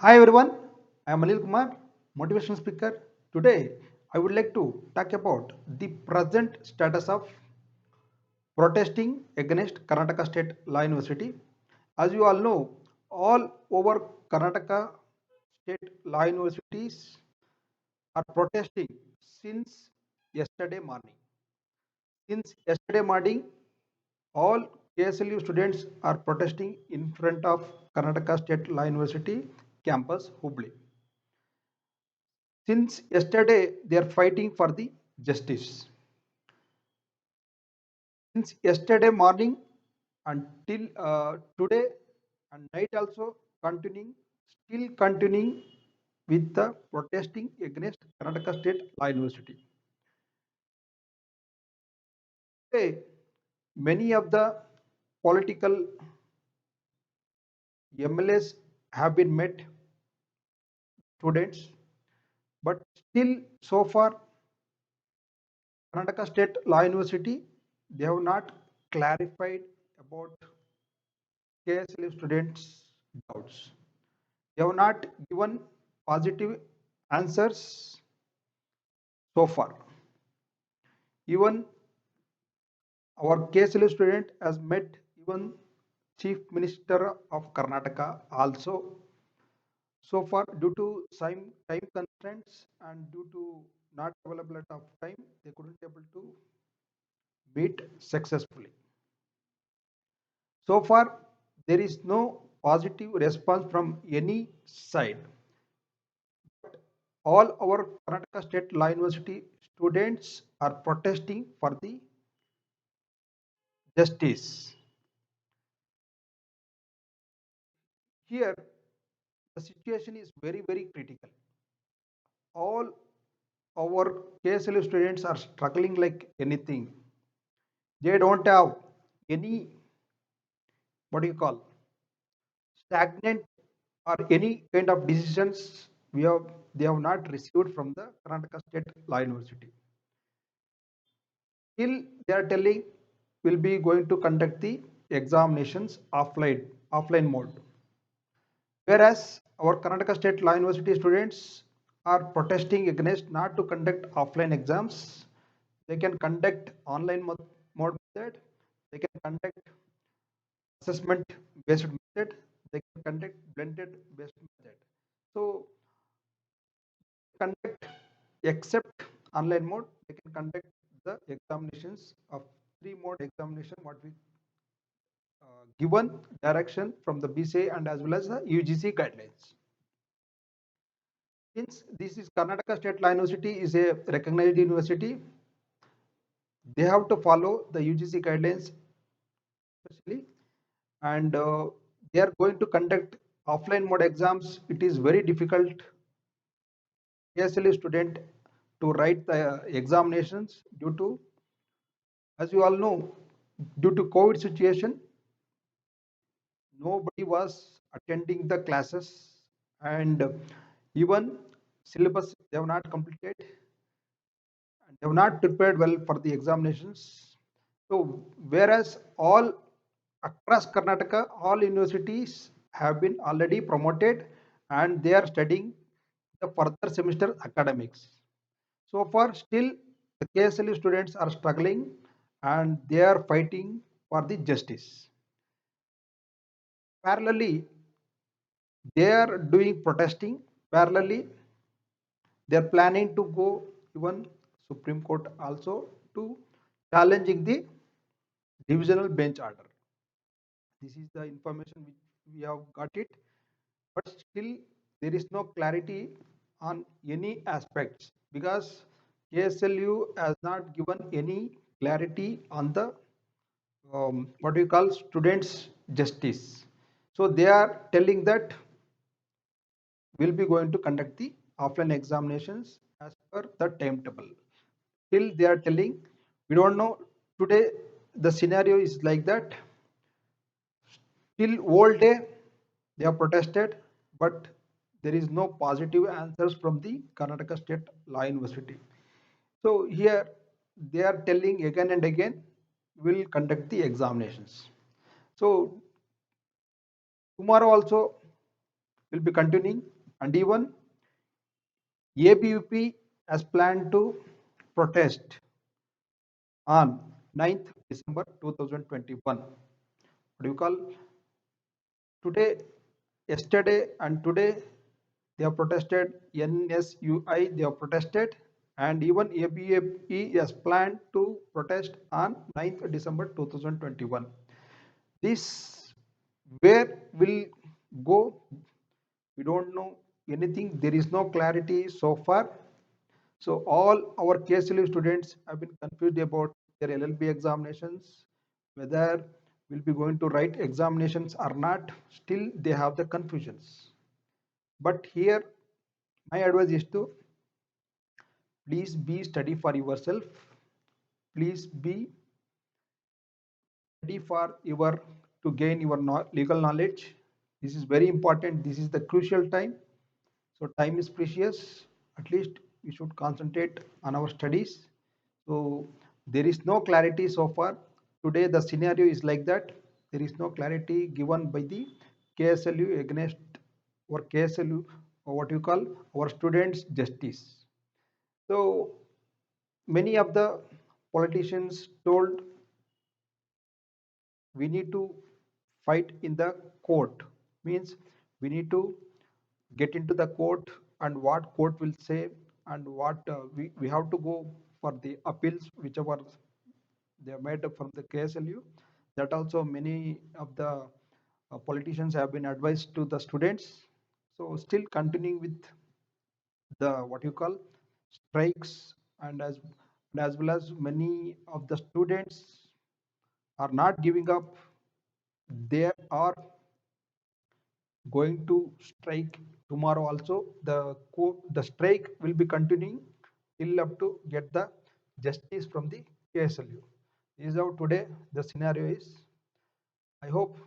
Hi everyone, I am Anil Kumar, motivational speaker. Today, I would like to talk about the present status of protesting against Karnataka State Law University. As you all know, all over Karnataka State Law Universities are protesting since yesterday morning. Since yesterday morning, all KSLU students are protesting in front of Karnataka State Law University campus, Hubli. Since yesterday, they are fighting for the justice. Since yesterday morning until today and night also continuing, still continuing with the protesting against Karnataka State Law University. Today, many of the political MLAs have been met students, but still so far Karnataka State Law University they have not clarified about KSLU students' doubts. They have not given positive answers so far. Even our KSLU student has met even Chief Minister of Karnataka also. So far, due to time constraints and due to not availability of time, they couldn't able to meet successfully. So far, there is no positive response from any side. All our Karnataka State Law University students are protesting for the justice. Here, the situation is very critical. All our KSLU students are struggling like anything. They don't have any, what do you call, stagnant or any kind of decisions they have not received from the Karnataka State Law University. Still, they are telling will be going to conduct the examinations offline mode. Whereas our Karnataka State Law University students are protesting against not to conduct offline exams. They can conduct mode method. They can conduct assessment based method. They can conduct blended based method. So conduct except online mode, they can conduct the examinations of three mode examination what we given direction from the BCA and as well as the UGC guidelines. Since this is Karnataka State Law University is a recognized university, they have to follow the UGC guidelines especially, and they are going to conduct offline mode exams. It is very difficult KSLE student to write the examinations due to, as you all know, due to COVID situation, nobody was attending the classes and even syllabus they have not completed and they have not prepared well for the examinations. So, whereas all across Karnataka, all universities have been already promoted and they are studying the further semester academics. So far, still the KSLU students are struggling and they are fighting for the justice. Parallelly, they are doing protesting. Parallelly, they are planning to go even Supreme Court also to challenging the divisional bench order. This is the information which we have got it, but still there is no clarity on any aspects because KSLU has not given any clarity on the what we call students justice. So they are telling that we'll be going to conduct the offline examinations as per the timetable. Till they are telling we don't know today the scenario is like that. Till whole day they have protested, but there is no positive answers from the Karnataka State Law University. So here they are telling again and again will conduct the examinations. So tomorrow also will be continuing, and even ABUP has planned to protest on 9th December 2021. What do you call today, yesterday and today they have protested, NSUI they have protested, and even ABUP has planned to protest on 9th December 2021. This where will go, we don't know anything, there is no clarity so far. So all our KSLU students have been confused about their LLB examinations, whether will be going to write examinations or not. Still they have the confusions. But here my advice is to please be study for yourself. Please be study for your to gain your legal knowledge. This is very important. This is the crucial time. So time is precious. At least we should concentrate on our studies. So there is no clarity so far. Today the scenario is like that. There is no clarity given by the KSLU against or KSLU or what you call our students justice. So many of the politicians told we need to fight in the court, means we need to get into the court, and what court will say, and what we have to go for the appeals whichever they are made from the KSLU. That also many of the politicians have been advised to the students. So still continuing with the what you call strikes, and as well as many of the students are not giving up. They are going to strike tomorrow also. The strike will be continuing till up to get the justice from the KSLU. This is how today the scenario is. I hope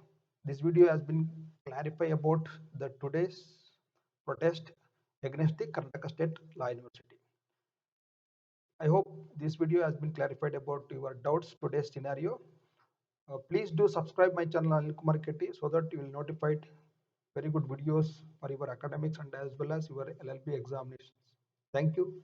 this video has been clarified about the today's protest against the Karnataka State Law University. I hope this video has been clarified about your doubts today's scenario. Please do subscribe my channel Anil Kumar Ketty so that you will notified very good videos for your academics and as well as your LLB examinations. Thank you.